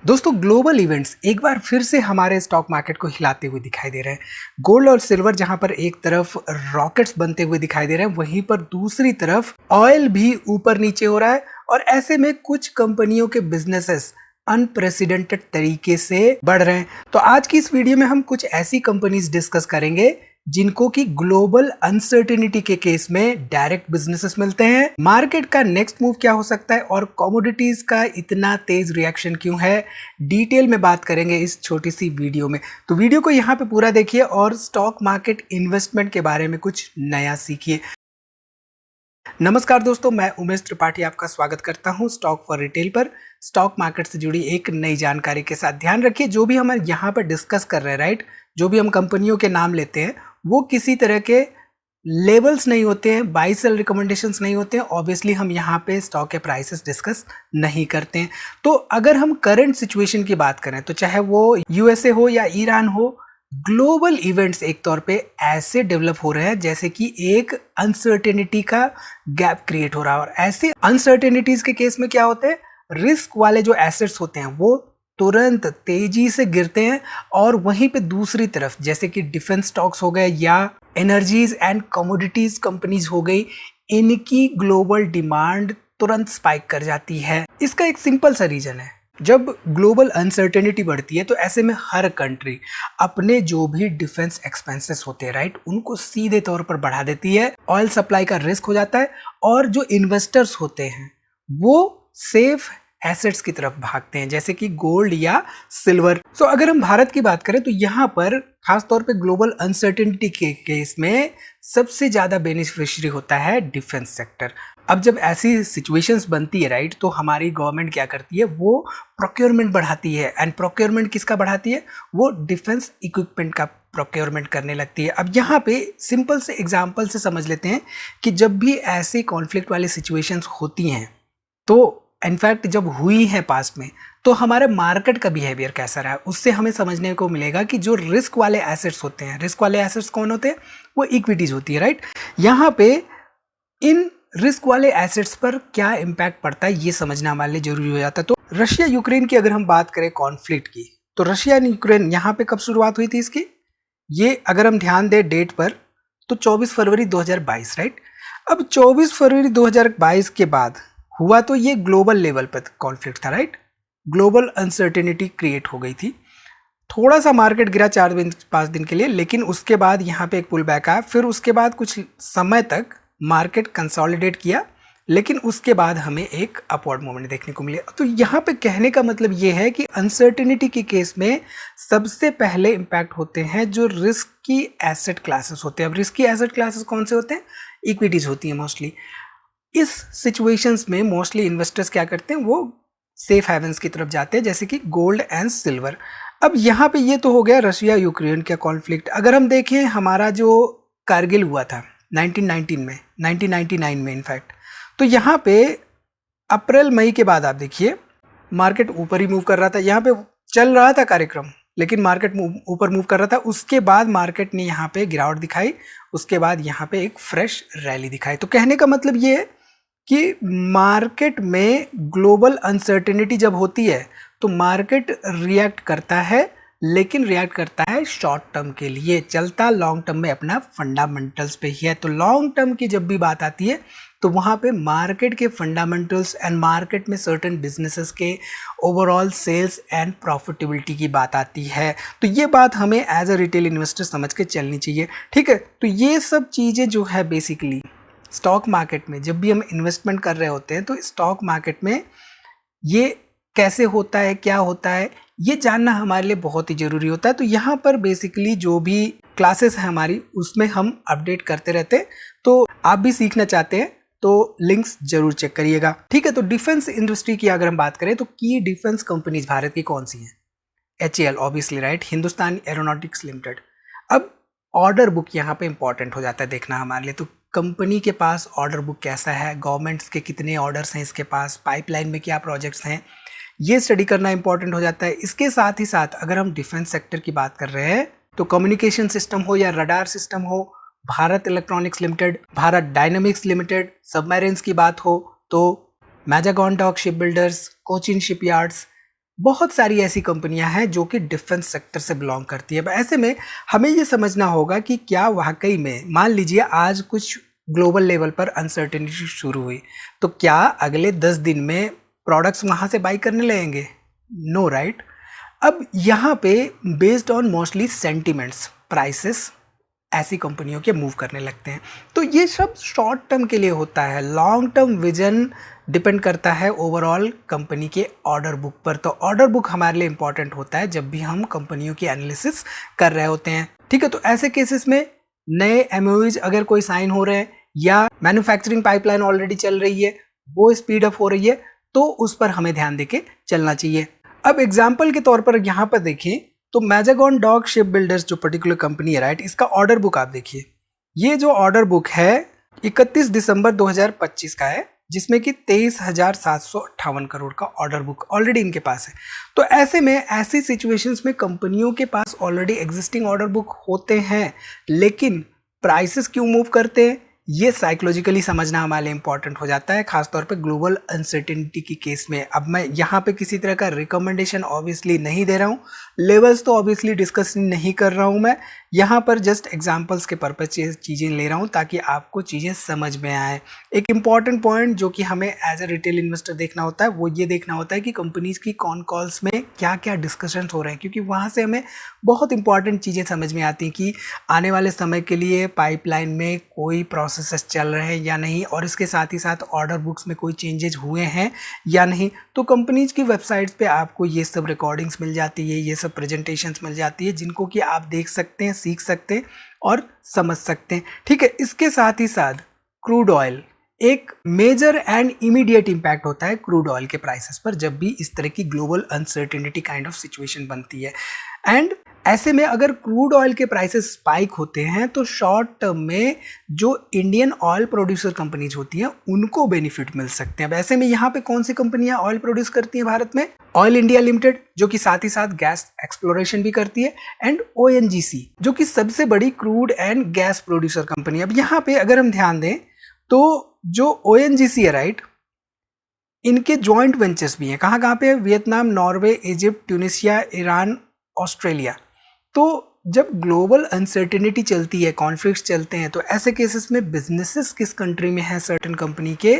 दोस्तों global events एक बार फिर से हमारे स्टॉक मार्केट को हिलाते हुए दिखाई दे रहे हैं। गोल्ड और सिल्वर जहां पर एक तरफ रॉकेट्स बनते हुए दिखाई दे रहे हैं, वहीं पर दूसरी तरफ ऑयल भी ऊपर नीचे हो रहा है। और ऐसे में कुछ कंपनियों के बिजनेसेस अनप्रेसिडेंटेड तरीके से बढ़ रहे हैं। तो आज की इस वीडियो में हम कुछ ऐसी कंपनीज डिस्कस करेंगे जिनको की ग्लोबल अनसर्टेनिटी के केस में डायरेक्ट बिजनेसेस मिलते हैं। मार्केट का नेक्स्ट मूव क्या हो सकता है और कमोडिटीज का इतना तेज रिएक्शन क्यों है, डिटेल में बात करेंगे इस छोटी सी वीडियो में। तो वीडियो को यहाँ पे पूरा देखिए और स्टॉक मार्केट इन्वेस्टमेंट के बारे में कुछ नया सीखिए। नमस्कार दोस्तों, मैं उमेश त्रिपाठी आपका स्वागत करता हूं स्टॉक फॉर रिटेल पर। स्टॉक मार्केट से जुड़ी एक नई जानकारी के साथ। ध्यान रखिए, जो भी हम यहाँ पर डिस्कस कर रहे हैं, राइट, जो भी हम कंपनियों के नाम लेते हैं वो किसी तरह के लेवल्स नहीं होते हैं, बाई सेल रिकमेंडेशंस नहीं होते हैं। ऑब्वियसली हम यहाँ पे स्टॉक के प्राइसेस डिस्कस नहीं करते हैं। तो अगर हम करंट सिचुएशन की बात करें तो चाहे वो यूएसए हो या ईरान हो, ग्लोबल इवेंट्स एक तौर पे ऐसे डेवलप हो रहे हैं जैसे कि एक अनसर्टेनिटी का गैप क्रिएट हो रहा है। और ऐसे अनसर्टेनिटीज के केस में क्या होते हैं, रिस्क वाले जो एसेट्स होते हैं वो तुरंत तेजी से गिरते हैं। और वहीं पे दूसरी तरफ जैसे कि डिफेंस स्टॉक्स हो गए या एनर्जीज एंड कमोडिटीज कंपनीज हो गई, इनकी ग्लोबल डिमांड तुरंत स्पाइक कर जाती है। इसका एक सिंपल सा रीजन है, जब ग्लोबल अनसर्टेनिटी बढ़ती है तो ऐसे में हर कंट्री अपने जो भी डिफेंस एक्सपेंसेस होते हैं, राइट, उनको सीधे तौर पर बढ़ा देती है। ऑयल सप्लाई का रिस्क हो जाता है और जो इन्वेस्टर्स होते हैं वो सेफ एसेट्स की तरफ भागते हैं जैसे कि गोल्ड या सिल्वर। सो अगर हम भारत की बात करें तो यहाँ पर खास तौर पे ग्लोबल अनसर्टेनिटी के केस में सबसे ज्यादा बेनिफिशियरी होता है डिफेंस सेक्टर। अब जब ऐसी सिचुएशंस बनती है, राइट, तो हमारी गवर्नमेंट क्या करती है, वो प्रोक्योरमेंट बढ़ाती है। एंड प्रोक्योरमेंट किसका बढ़ाती है, वो डिफेंस इक्विपमेंट का प्रोक्योरमेंट करने लगती है। अब यहाँ पे सिंपल से एग्जांपल से समझ लेते हैं कि जब भी ऐसे कॉन्फ्लिक्ट वाली सिचुएशंस होती हैं, तो इनफैक्ट जब हुई है पास्ट में, तो हमारे मार्केट का बिहेवियर कैसा रहा है उससे हमें समझने को मिलेगा कि जो रिस्क वाले एसेट्स होते हैं, रिस्क वाले एसेट्स कौन होते हैं, वो इक्विटीज होती है, राइट। यहाँ पे इन रिस्क वाले एसेट्स पर क्या इम्पैक्ट पड़ता है ये समझना हमारे लिए जरूरी हो जाता है। तो रशिया यूक्रेन की अगर हम बात करें कॉन्फ्लिक्ट की, तो रशिया एंड यूक्रेन यहाँ पे कब शुरुआत हुई थी इसकी, ये अगर हम ध्यान दें डेट पर तो 24 फरवरी 2022, राइट। अब 24 फरवरी 2022 के बाद हुआ तो ये ग्लोबल लेवल पर कॉन्फ्लिक्ट था, राइट। ग्लोबल अनसर्टेनिटी क्रिएट हो गई थी, थोड़ा सा मार्केट गिरा 4-5 दिन के लिए, लेकिन उसके बाद यहाँ पे एक पुल बैक आया। फिर उसके बाद कुछ समय तक मार्केट कंसोलिडेट किया, लेकिन उसके बाद हमें एक अपवर्ड मूवमेंट देखने को मिला। तो यहाँ पे कहने का मतलब ये है कि अनसर्टेनिटी के केस में सबसे पहले इंपैक्ट होते हैं जो रिस्क की एसेट क्लासेस होते हैं। अब रिस्क की एसेट क्लासेस कौन से होते हैं, इक्विटीज होती हैं मोस्टली। इस सिचुएशंस में मोस्टली इन्वेस्टर्स क्या करते हैं, वो सेफ हेवन्स की तरफ जाते हैं जैसे कि गोल्ड एंड सिल्वर। अब यहाँ पे ये तो हो गया रशिया यूक्रेन का कॉन्फ्लिक्ट। अगर हम देखें हमारा जो कारगिल हुआ था 1999 में इनफैक्ट, तो यहाँ पे अप्रैल मई के बाद आप देखिए मार्केट ऊपर ही मूव कर रहा था। यहाँ पे चल रहा था कार्यक्रम, लेकिन मार्केट ऊपर मूव कर रहा था। उसके बाद मार्केट ने यहाँ पे गिरावट दिखाई, उसके बाद यहाँ पे एक फ्रेश रैली दिखाई। तो कहने का मतलब ये है कि मार्केट में ग्लोबल अनसर्टेनिटी जब होती है तो मार्केट रिएक्ट करता है, लेकिन रिएक्ट करता है शॉर्ट टर्म के लिए, चलता लॉन्ग टर्म में अपना फंडामेंटल्स पे ही है। तो लॉन्ग टर्म की जब भी बात आती है तो वहाँ पे मार्केट के फंडामेंटल्स एंड मार्केट में सर्टेन बिजनेसेस के ओवरऑल सेल्स एंड प्रॉफिटेबिलिटी की बात आती है। तो ये बात हमें एज अ रिटेल इन्वेस्टर समझ के चलनी चाहिए, ठीक है। तो ये सब चीज़ें जो है बेसिकली स्टॉक मार्केट में जब भी हम इन्वेस्टमेंट कर रहे होते हैं तो स्टॉक मार्केट में ये कैसे होता है, क्या होता है, ये जानना हमारे लिए बहुत ही ज़रूरी होता है। तो यहाँ पर बेसिकली जो भी क्लासेस है हमारी उसमें हम अपडेट करते रहते हैं। तो आप भी सीखना चाहते हैं तो लिंक्स जरूर चेक करिएगा, ठीक है। तो डिफेंस इंडस्ट्री की अगर हम बात करें तो की डिफेंस कंपनीज भारत की कौन सी हैं, HAL obviously, right, Hindustan aeronautics limited. अब ऑर्डर बुक यहाँ पे इंपॉर्टेंट हो जाता है देखना हमारे लिए। तो कंपनी के पास ऑर्डर बुक कैसा है, गवर्नमेंट्स के कितने ऑर्डर्स हैं इसके पास, पाइपलाइन में क्या प्रोजेक्ट्स हैं, ये स्टडी करना इंपॉर्टेंट हो जाता है। इसके साथ ही साथ अगर हम डिफेंस सेक्टर की बात कर रहे हैं तो कम्युनिकेशन सिस्टम हो या रडार सिस्टम हो, Bharat electronics limited, Bharat dynamics limited, submarines की बात हो तो Mazagon dock ship builders, Cochin shipyards, बहुत सारी ऐसी कंपनियां हैं जो कि डिफेंस सेक्टर से बिलोंग करती है। ऐसे में हमें ये समझना होगा कि क्या वाकई में, मान लीजिए आज कुछ ग्लोबल लेवल पर अनसर्टेनिटी शुरू हुई, तो क्या अगले 10 दिन में प्रोडक्ट्स वहां से बाई करने लगेंगे? No, right. अब यहाँ पे based on mostly sentiments, prices ऐसी कंपनियों के मूव करने लगते हैं। तो ये सब शॉर्ट टर्म के लिए होता है, लॉन्ग टर्म विजन डिपेंड करता है ओवरऑल कंपनी के ऑर्डर बुक पर। तो ऑर्डर बुक हमारे लिए इंपॉर्टेंट होता है जब भी हम कंपनियों की एनालिसिस कर रहे होते हैं, ठीक है। तो ऐसे केसेस में नए एमओयूज अगर कोई साइन हो रहे हैं या मैन्युफैक्चरिंग पाइपलाइन ऑलरेडी चल रही है, वो स्पीड अप हो रही है, तो उस पर हमें ध्यान देके चलना चाहिए। अब एग्जाम्पल के तौर पर यहाँ पर देखें तो मैजागॉन डॉक शिप बिल्डर्स जो पर्टिकुलर कंपनी है, राइट, इसका ऑर्डर बुक आप देखिए। ये जो ऑर्डर बुक है 31 दिसंबर 2025 का है, जिसमें कि 23,758 करोड़ का ऑर्डर बुक ऑलरेडी इनके पास है। तो ऐसे में ऐसी सिचुएशंस में कंपनियों के पास ऑलरेडी एग्जिस्टिंग ऑर्डर बुक होते हैं, लेकिन प्राइसेस क्यों मूव करते हैं, ये साइकोलॉजिकली समझना हमारे लिए इंपॉर्टेंट हो जाता है, खासतौर पे ग्लोबल अनसर्टेनिटी की केस में। अब मैं यहाँ पे किसी तरह का रिकमेंडेशन ऑब्वियसली नहीं दे रहा हूँ, लेवल्स तो ऑब्वियसली डिस्कस नहीं कर रहा हूँ, मैं यहाँ पर जस्ट एग्जांपल्स के पर्पज से चीज़ें ले रहा हूँ ताकि आपको चीज़ें समझ में आए। एक इंपॉर्टेंट पॉइंट जो कि हमें एज ए रिटेल इन्वेस्टर देखना होता है, वो ये देखना होता है कि कंपनीज की कॉन कॉल्स में क्या क्या डिस्कशन हो रहे हैं, क्योंकि वहाँ से हमें बहुत इंपॉर्टेंट चीज़ें समझ में आती हैं कि आने वाले समय के लिए पाइपलाइन में कोई प्रोसेस चल रहे हैं या नहीं, और इसके साथ ही साथ ऑर्डर बुक्स में कोई चेंजेस हुए हैं या नहीं। तो कंपनीज की वेबसाइट्स पे आपको ये सब रिकॉर्डिंग्स मिल जाती है, ये सब प्रेजेंटेशंस मिल जाती है, जिनको कि आप देख सकते हैं, सीख सकते हैं और समझ सकते हैं, ठीक है। इसके साथ ही साथ क्रूड ऑयल, एक मेजर एंड इमीडिएट इंपैक्ट होता है क्रूड ऑयल के प्राइसेस पर जब भी इस तरह की global uncertainty kind of situation बनती है। एंड ऐसे में अगर क्रूड ऑयल के प्राइसेस स्पाइक होते हैं तो शॉर्ट टर्म में जो इंडियन ऑयल प्रोड्यूसर कंपनीज होती हैं उनको बेनिफिट मिल सकते हैं। अब ऐसे में यहाँ पे कौन सी कंपनियां ऑयल प्रोड्यूस करती हैं भारत में? ऑयल इंडिया लिमिटेड, जो कि साथ ही साथ गैस एक्सप्लोरेशन भी करती है, एंड ओएनजीसी, जो कि सबसे बड़ी crude and gas producer company है। अब यहाँ पे अगर हम ध्यान दें तो जो ओएनजीसी है, राइट, इनके जॉइंट वेंचर्स भी हैं। कहाँ कहाँ पे? Vietnam, Norway, Egypt, Tunisia, Iran, Australia. तो जब ग्लोबल अनसर्टेनिटी चलती है, कॉन्फ्लिक्ट्स चलते हैं, तो ऐसे केसेस में बिजनेसेस किस कंट्री में है सर्टेन कंपनी के,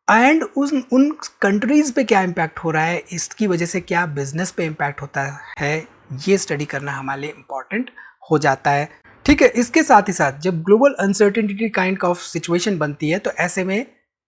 एंड उन कंट्रीज पे क्या इम्पैक्ट हो रहा है, इसकी वजह से क्या बिजनेस पे इम्पैक्ट होता है, ये स्टडी करना हमारे लिए इम्पॉर्टेंट हो जाता है, ठीक है। इसके साथ ही साथ जब global uncertainty kind of situation बनती है तो ऐसे में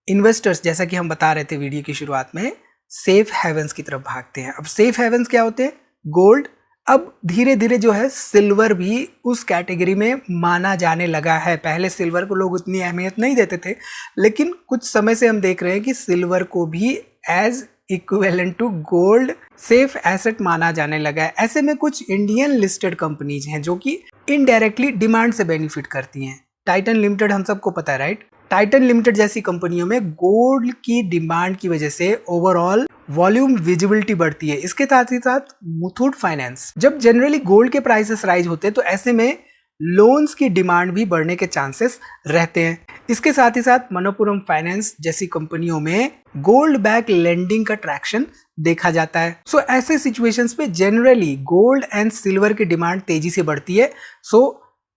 इन्वेस्टर्स, जैसा कि हम बता रहे थे वीडियो की शुरुआत में, सेफ हेवन्स की तरफ भागते हैं। अब सेफ हेवन्स क्या होते हैं? गोल्ड। अब धीरे धीरे जो है सिल्वर भी उस कैटेगरी में माना जाने लगा है। पहले सिल्वर को लोग उतनी अहमियत नहीं देते थे, लेकिन कुछ समय से हम देख रहे हैं कि सिल्वर को भी as equivalent to gold safe asset माना जाने लगा है। ऐसे में कुछ इंडियन लिस्टेड कंपनीज हैं जो कि इनडायरेक्टली डिमांड से बेनिफिट करती हैं। टाइटन लिमिटेड हम सबको पता है, राइट। टाइटन लिमिटेड जैसी कंपनियों में गोल्ड की डिमांड की वजह से ओवरऑल वॉल्यूम विजिबिलिटी बढ़ती है। इसके साथ ही साथ मुथूट फाइनेंस, जब जनरली गोल्ड के प्राइसेस राइज होते हैं तो ऐसे में लोन्स की डिमांड भी बढ़ने के चांसेस रहते हैं। इसके साथ ही साथ मनोपुरम फाइनेंस जैसी कंपनियों में गोल्ड बैक लेंडिंग का ट्रैक्शन देखा जाता है। सो ऐसे सिचुएशंस पे जनरली गोल्ड एंड सिल्वर की डिमांड तेजी से बढ़ती है। सो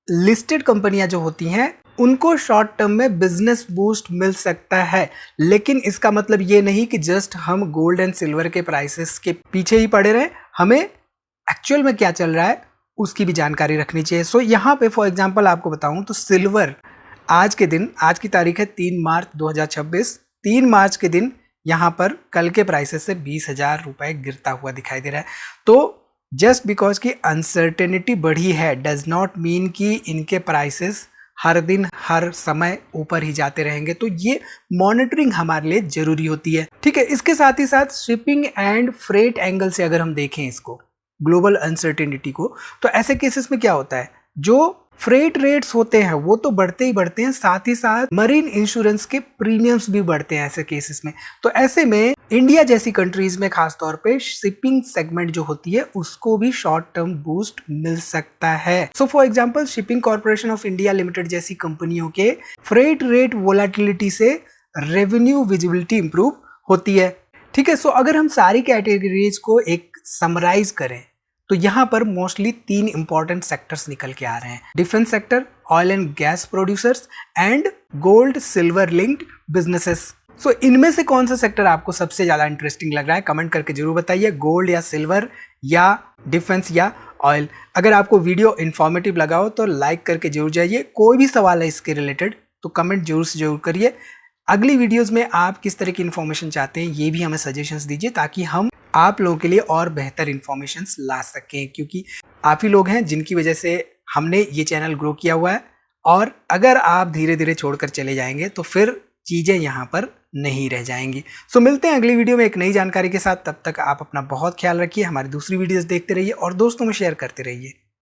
लिस्टेड कंपनियां जो होती हैं उनको शॉर्ट टर्म में बिजनेस बूस्ट मिल सकता है, लेकिन इसका मतलब ये नहीं कि जस्ट हम गोल्ड एंड सिल्वर के प्राइसेस के पीछे ही पड़े रहें। हमें एक्चुअल में क्या चल रहा है उसकी भी जानकारी रखनी चाहिए। सो यहाँ पे फॉर एग्जांपल आपको बताऊं तो सिल्वर आज के दिन, आज की तारीख है 3 मार्च 2026, 3 मार्च के दिन यहाँ पर कल के प्राइसेस से 20,000 रुपए गिरता हुआ दिखाई दे रहा है। तो जस्ट बिकॉज की अनसर्टेनिटी बढ़ी है डज नॉट मीन कि इनके प्राइसेस हर दिन हर समय ऊपर ही जाते रहेंगे। तो ये मॉनिटरिंग हमारे लिए जरूरी होती है, ठीक है। इसके साथ ही साथ शिपिंग एंड फ्रेट एंगल से अगर हम देखें इसको, ग्लोबल अनसर्टेनिटी को, तो ऐसे केसेस में क्या होता है, जो फ्रेट रेट्स होते हैं वो तो बढ़ते ही बढ़ते हैं, साथ ही साथ मरीन इंश्योरेंस के प्रीमियम्स भी बढ़ते हैं ऐसे केसेस में। तो ऐसे में इंडिया जैसी कंट्रीज में खासतौर पे शिपिंग सेगमेंट जो होती है उसको भी शॉर्ट टर्म बूस्ट मिल सकता है। So for example shipping corporation of India limited जैसी कंपनियों के फ्रेट रेट वोलेटिलिटी से रेवेन्यू विजिबिलिटी इंप्रूव होती है, ठीक है, सो अगर हम सारी कैटेगरीज को एक समराइज करें तो यहाँ पर मोस्टली 3 इंपॉर्टेंट सेक्टर्स निकल के आ रहे हैं। Defence sector, oil and gas producers and gold silver linked businesses. So इनमें से कौन सा सेक्टर आपको सबसे ज्यादा इंटरेस्टिंग लग रहा है? कमेंट करके जरूर बताइए, गोल्ड या सिल्वर या डिफेंस या ऑयल। अगर आपको वीडियो इन्फॉर्मेटिव लगा हो तो लाइक करके जरूर जाइए। कोई भी सवाल है इसके रिलेटेड तो कमेंट जरूर से जरूर करिए। अगली वीडियोस में आप किस तरह की इन्फॉर्मेशन चाहते हैं ये भी हमें सजेशंस दीजिए, ताकि हम आप लोगों के लिए और बेहतर इन्फॉर्मेशंस ला सकें, क्योंकि आप ही लोग हैं जिनकी वजह से हमने ये चैनल ग्रो किया हुआ है। और अगर आप धीरे धीरे छोड़कर चले जाएंगे तो फिर चीज़ें यहाँ पर नहीं रह जाएंगी। सो मिलते हैं अगली वीडियो में एक नई जानकारी के साथ। तब तक आप अपना बहुत ख्याल रखिए, हमारी दूसरी वीडियोस देखते रहिए और दोस्तों में शेयर करते रहिए।